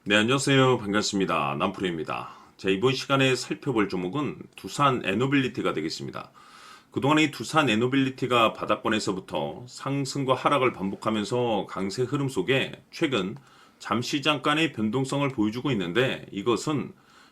네, 안녕하세요. 반갑습니다. 남프로입니다. 자, 이번 시간에 살펴볼 종목은 두산 에너빌리티가 되겠습니다. 그동안 이 두산 에너빌리티가 바닥권에서부터 상승과 하락을 반복하면서 강세 흐름 속에 최근 잠시 잠깐의 변동성을 보여주고 있는데, 이것은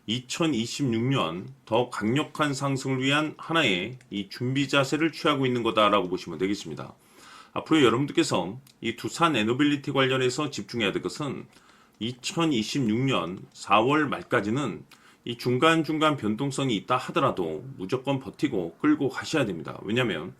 2026년 더 강력한 상승을 위한 하나의 이 준비 자세를 취하고 있는 거다라고 보시면 되겠습니다. 앞으로 여러분들께서 이 두산 에너빌리티 관련해서 집중해야 될 것은 2026년 4월 말까지는 이 중간중간 변동성이 있다 하더라도 무조건 버티고 끌고 가셔야 됩니다. 왜냐하면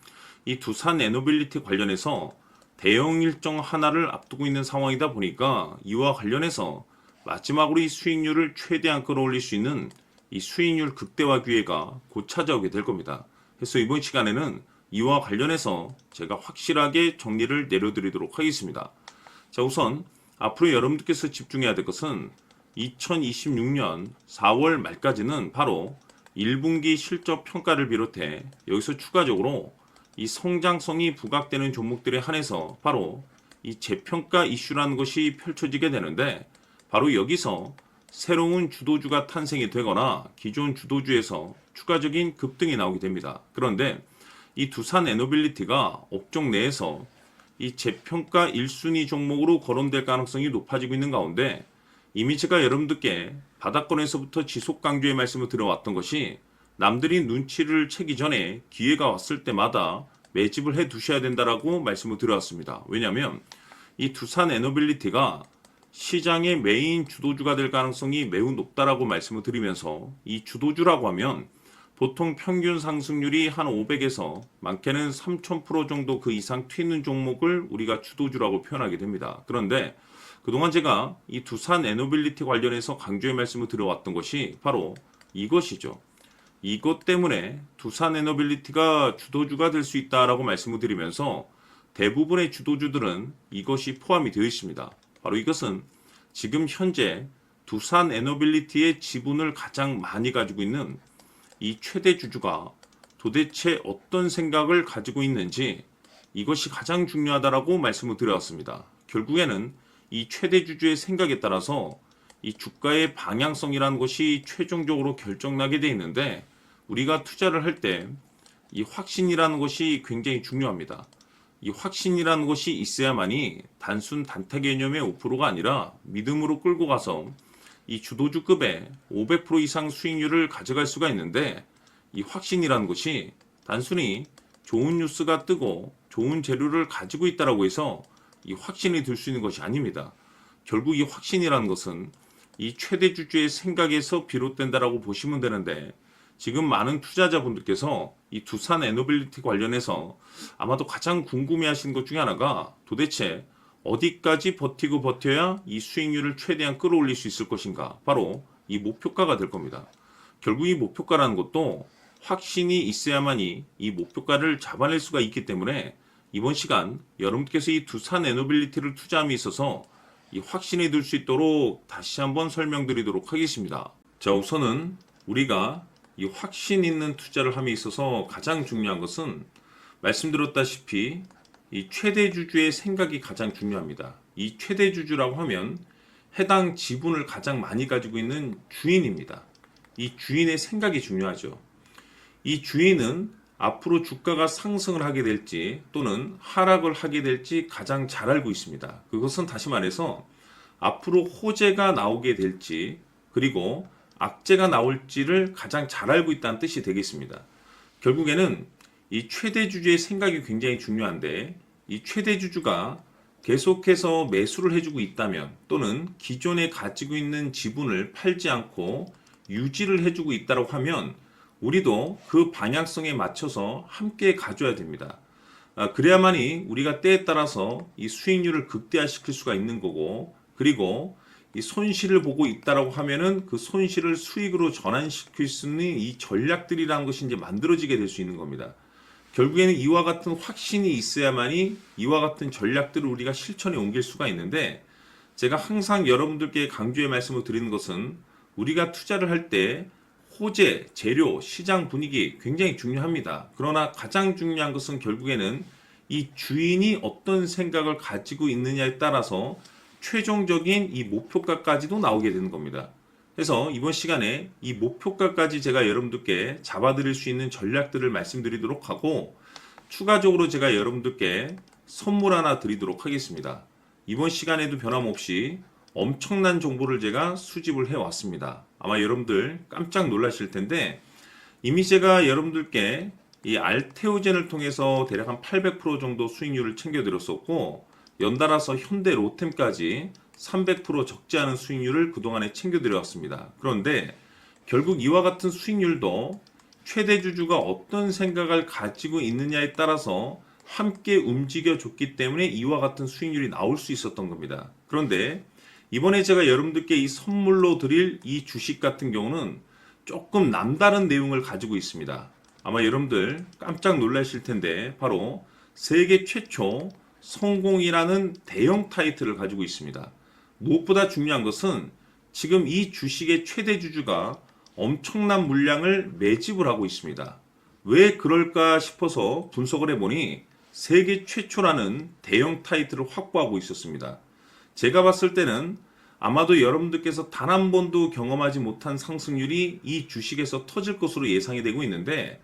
이 두산 에너빌리티 관련해서 대형 일정 하나를 앞두고 있는 상황이다 보니까 이와 관련해서 마지막으로 이 수익률을 최대한 끌어올릴 수 있는 이 수익률 극대화 기회가 곧 찾아오게 될 겁니다. 그래서 이번 시간에는 이와 관련해서 제가 확실하게 정리를 내려드리도록 하겠습니다. 자, 우선 앞으로 여러분들께서 집중해야 될 것은 2026년 4월 말까지는 바로 1분기 실적 평가를 비롯해 여기서 추가적으로 이 성장성이 부각되는 종목들에 한해서 바로 이 재평가 이슈라는 것이 펼쳐지게 되는데, 바로 여기서 새로운 주도주가 탄생이 되거나 기존 주도주에서 추가적인 급등이 나오게 됩니다. 그런데 이 두산 에너빌리티가 업종 내에서 이 재평가 1순위 종목으로 거론될 가능성이 높아지고 있는 가운데, 이미 제가 여러분들께 바닥권에서부터 지속 강조의 말씀을 드려왔던 것이 남들이 눈치를 채기 전에 기회가 왔을 때마다 매집을 해 두셔야 된다라고 말씀을 드려왔습니다. 왜냐하면 이 두산 에너빌리티가 시장의 메인 주도주가 될 가능성이 매우 높다라고 말씀을 드리면서, 이 주도주라고 하면 보통 평균 상승률이 한 500에서 많게는 3000% 정도 그 이상 튀는 종목을 우리가 주도주라고 표현하게 됩니다. 그런데 그동안 제가 이 두산 에너빌리티 관련해서 강조의 말씀을 드려왔던 것이 바로 이것이죠. 이것 때문에 두산 에너빌리티가 주도주가 될 수 있다라고 말씀을 드리면서 대부분의 주도주들은 이것이 포함이 되어 있습니다. 바로 이것은 지금 현재 두산 에너빌리티의 지분을 가장 많이 가지고 있는 이 최대 주주가 도대체 어떤 생각을 가지고 있는지, 이것이 가장 중요하다라고 말씀을 드려왔습니다. 결국에는 이 최대 주주의 생각에 따라서 이 주가의 방향성이라는 것이 최종적으로 결정나게 되어 있는데, 우리가 투자를 할 때 이 확신이라는 것이 굉장히 중요합니다. 이 확신이라는 것이 있어야만이 단순 단타 개념의 5%가 아니라 믿음으로 끌고 가서 이 주도주급의 500% 이상 수익률을 가져갈 수가 있는데, 이 확신이라는 것이 단순히 좋은 뉴스가 뜨고 좋은 재료를 가지고 있다라고 해서 이 확신이 들 수 있는 것이 아닙니다. 결국 이 확신이라는 것은 이 최대 주주의 생각에서 비롯된다라고 보시면 되는데, 지금 많은 투자자분들께서 이 두산 에너빌리티 관련해서 아마도 가장 궁금해하시는 것 중에 하나가 도대체 어디까지 버티고 버텨야 이 수익률을 최대한 끌어올릴 수 있을 것인가, 바로 이 목표가가 될 겁니다. 결국 이 목표가라는 것도 확신이 있어야만이 이 목표가를 잡아낼 수가 있기 때문에, 이번 시간 여러분께서 이 두산 에너빌리티를 투자함에 있어서 이 확신이 들 수 있도록 다시 한번 설명드리도록 하겠습니다. 자, 우선은 우리가 이 확신 있는 투자를 함에 있어서 가장 중요한 것은 말씀드렸다시피 이 최대 주주의 생각이 가장 중요합니다. 이 최대 주주라고 하면 해당 지분을 가장 많이 가지고 있는 주인입니다. 이 주인의 생각이 중요하죠. 이 주인은 앞으로 주가가 상승을 하게 될지 또는 하락을 하게 될지 가장 잘 알고 있습니다. 그것은 다시 말해서 앞으로 호재가 나오게 될지 그리고 악재가 나올지를 가장 잘 알고 있다는 뜻이 되겠습니다. 결국에는 이 최대 주주의 생각이 굉장히 중요한데, 이 최대 주주가 계속해서 매수를 해주고 있다면 또는 기존에 가지고 있는 지분을 팔지 않고 유지를 해주고 있다고 하면 우리도 그 방향성에 맞춰서 함께 가져야 됩니다. 그래야만이 우리가 때에 따라서 이 수익률을 극대화시킬 수가 있는 거고, 그리고 이 손실을 보고 있다라고 하면은 그 손실을 수익으로 전환시킬 수 있는 이 전략들이라는 것이 이제 만들어지게 될 수 있는 겁니다. 결국에는 이와 같은 확신이 있어야만이 이와 같은 전략들을 우리가 실천에 옮길 수가 있는데, 제가 항상 여러분들께 강조의 말씀을 드리는 것은 우리가 투자를 할 때 호재, 재료, 시장 분위기 굉장히 중요합니다. 그러나 가장 중요한 것은 결국에는 이 주인이 어떤 생각을 가지고 있느냐에 따라서 최종적인 이 목표가까지도 나오게 되는 겁니다. 그래서 이번 시간에 이 목표가까지 제가 여러분들께 잡아드릴 수 있는 전략들을 말씀드리도록 하고, 추가적으로 제가 여러분들께 선물 하나 드리도록 하겠습니다. 이번 시간에도 변함없이 엄청난 정보를 제가 수집을 해왔습니다. 아마 여러분들 깜짝 놀라실 텐데, 이미 제가 여러분들께 이 알테오젠을 통해서 대략 한 800% 정도 수익률을 챙겨드렸었고, 연달아서 현대 로템까지 300% 적지 않은 수익률을 그동안에 챙겨드려왔습니다. 그런데 결국 이와 같은 수익률도 최대 주주가 어떤 생각을 가지고 있느냐에 따라서 함께 움직여줬기 때문에 이와 같은 수익률이 나올 수 있었던 겁니다. 그런데 이번에 제가 여러분들께 이 선물로 드릴 이 주식 같은 경우는 조금 남다른 내용을 가지고 있습니다. 아마 여러분들 깜짝 놀라실 텐데, 바로 세계 최초 성공이라는 대형 타이틀을 가지고 있습니다. 무엇보다 중요한 것은 지금 이 주식의 최대 주주가 엄청난 물량을 매집을 하고 있습니다. 왜 그럴까 싶어서 분석을 해보니 세계 최초라는 대형 타이틀을 확보하고 있었습니다. 제가 봤을 때는 아마도 여러분들께서 단 한 번도 경험하지 못한 상승률이 이 주식에서 터질 것으로 예상이 되고 있는데,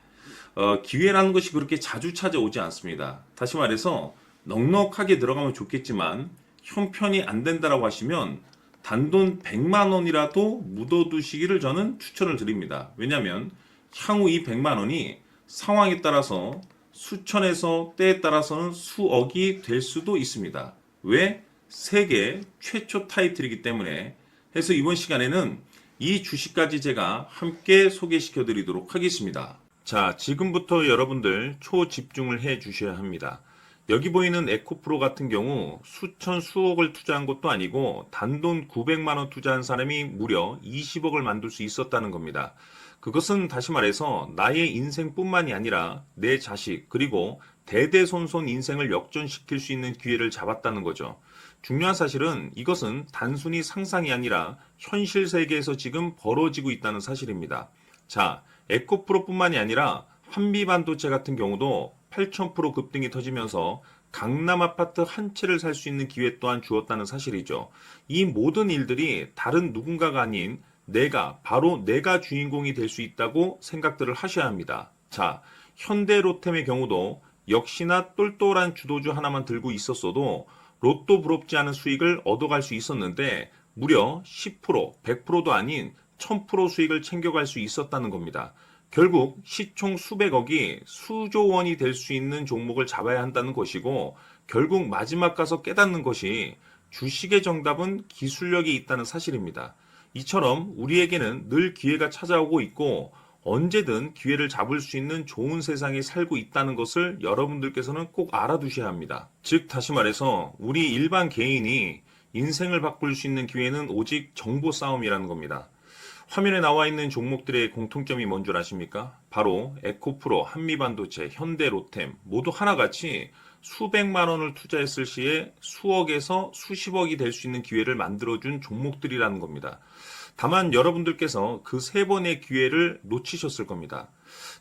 기회라는 것이 그렇게 자주 찾아오지 않습니다. 다시 말해서 넉넉하게 들어가면 좋겠지만 형편이 안 된다라고 하시면 단돈 100만 원이라도 묻어두시기를 저는 추천을 드립니다. 왜냐하면 향후 이 100만 원이 상황에 따라서 수천에서 때에 따라서는 수억이 될 수도 있습니다. 왜? 세계 최초 타이틀이기 때문에. 해서 이번 시간에는 이 주식까지 제가 함께 소개시켜 드리도록 하겠습니다. 자, 지금부터 여러분들 초집중을 해 주셔야 합니다. 여기 보이는 에코프로 같은 경우 수천 수억을 투자한 것도 아니고 단돈 900만 원 투자한 사람이 무려 20억을 만들 수 있었다는 겁니다. 그것은 다시 말해서 나의 인생뿐만이 아니라 내 자식 그리고 대대손손 인생을 역전시킬 수 있는 기회를 잡았다는 거죠. 중요한 사실은 이것은 단순히 상상이 아니라 현실 세계에서 지금 벌어지고 있다는 사실입니다. 자, 에코프로뿐만이 아니라 한미반도체 같은 경우도 8,000% 급등이 터지면서 강남 아파트 한 채를 살 수 있는 기회 또한 주었다는 사실이죠. 이 모든 일들이 다른 누군가가 아닌 바로 내가 주인공이 될 수 있다고 생각들을 하셔야 합니다. 자, 현대로템의 경우도 역시나 똘똘한 주도주 하나만 들고 있었어도 로또 부럽지 않은 수익을 얻어갈 수 있었는데 무려 10%, 100%도 아닌 1000% 수익을 챙겨갈 수 있었다는 겁니다. 결국 시총 수백억이 수조 원이 될 수 있는 종목을 잡아야 한다는 것이고, 결국 마지막 가서 깨닫는 것이 주식의 정답은 기술력이 있다는 사실입니다. 이처럼 우리에게는 늘 기회가 찾아오고 있고 언제든 기회를 잡을 수 있는 좋은 세상에 살고 있다는 것을 여러분들께서는 꼭 알아두셔야 합니다. 즉 다시 말해서 우리 일반 개인이 인생을 바꿀 수 있는 기회는 오직 정보 싸움이라는 겁니다. 화면에 나와 있는 종목들의 공통점이 뭔 줄 아십니까? 바로 에코프로, 한미반도체, 현대로템 모두 하나같이 수백만 원을 투자했을 시에 수억에서 수십억이 될 수 있는 기회를 만들어준 종목들이라는 겁니다. 다만 여러분들께서 그 세 번의 기회를 놓치셨을 겁니다.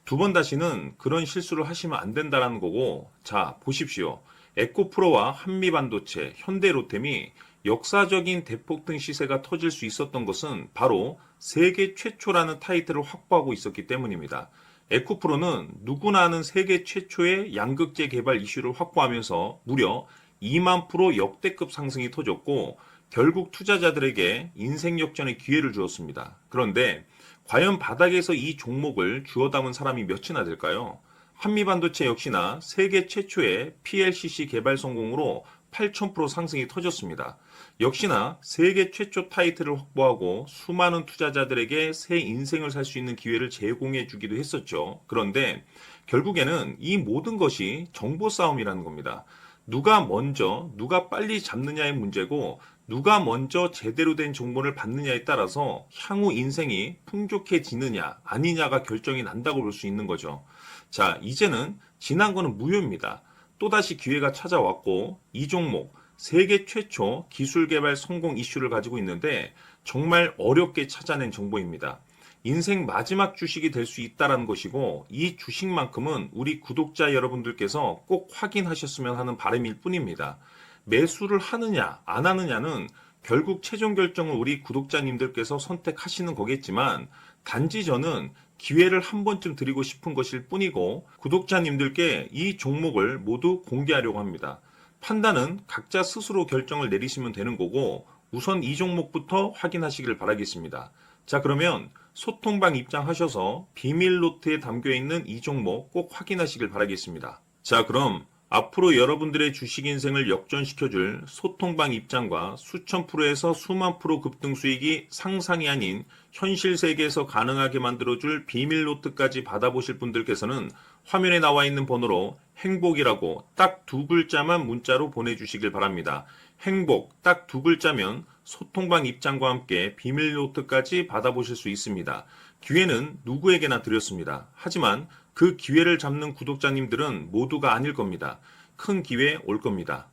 두 번 다시는 그런 실수를 하시면 안 된다는 거고, 자 보십시오. 에코프로와 한미반도체, 현대로템이 역사적인 대폭등 시세가 터질 수 있었던 것은 바로 세계 최초라는 타이틀을 확보하고 있었기 때문입니다. 에코프로는 누구나 아는 세계 최초의 양극재 개발 이슈를 확보하면서 무려 2만 프로 역대급 상승이 터졌고 결국 투자자들에게 인생 역전의 기회를 주었습니다. 그런데 과연 바닥에서 이 종목을 주워 담은 사람이 몇이나 될까요? 한미반도체 역시나 세계 최초의 PLCC 개발 성공으로 8,000% 상승이 터졌습니다. 역시나 세계 최초 타이틀을 확보하고 수많은 투자자들에게 새 인생을 살 수 있는 기회를 제공해 주기도 했었죠. 그런데 결국에는 이 모든 것이 정보 싸움이라는 겁니다. 누가 먼저, 누가 빨리 잡느냐의 문제고 누가 먼저 제대로 된 정보를 받느냐에 따라서 향후 인생이 풍족해지느냐 아니냐가 결정이 난다고 볼 수 있는 거죠. 자, 이제는 지난 거는 무효입니다. 또다시 기회가 찾아왔고 이 종목 세계 최초 기술 개발 성공 이슈를 가지고 있는데 정말 어렵게 찾아낸 정보입니다. 인생 마지막 주식이 될 수 있다는 것이고 이 주식만큼은 우리 구독자 여러분들께서 꼭 확인하셨으면 하는 바람일 뿐입니다. 매수를 하느냐, 안 하느냐는 결국 최종 결정을 우리 구독자님들께서 선택하시는 거겠지만, 단지 저는 기회를 한 번쯤 드리고 싶은 것일 뿐이고, 구독자님들께 이 종목을 모두 공개하려고 합니다. 판단은 각자 스스로 결정을 내리시면 되는 거고, 우선 이 종목부터 확인하시길 바라겠습니다. 자, 그러면 소통방 입장하셔서 비밀 노트에 담겨 있는 이 종목 꼭 확인하시길 바라겠습니다. 자, 그럼 앞으로 여러분들의 주식 인생을 역전시켜줄 소통방 입장과 수천 프로에서 수만 프로 급등 수익이 상상이 아닌 현실 세계에서 가능하게 만들어줄 비밀 노트까지 받아보실 분들께서는 화면에 나와 있는 번호로 행복이라고 딱 두 글자만 문자로 보내주시길 바랍니다. 행복 딱 두 글자면 소통방 입장과 함께 비밀 노트까지 받아보실 수 있습니다. 기회는 누구에게나 드렸습니다. 하지만 그 기회를 잡는 구독자님들은 모두가 아닐 겁니다. 큰 기회 올 겁니다.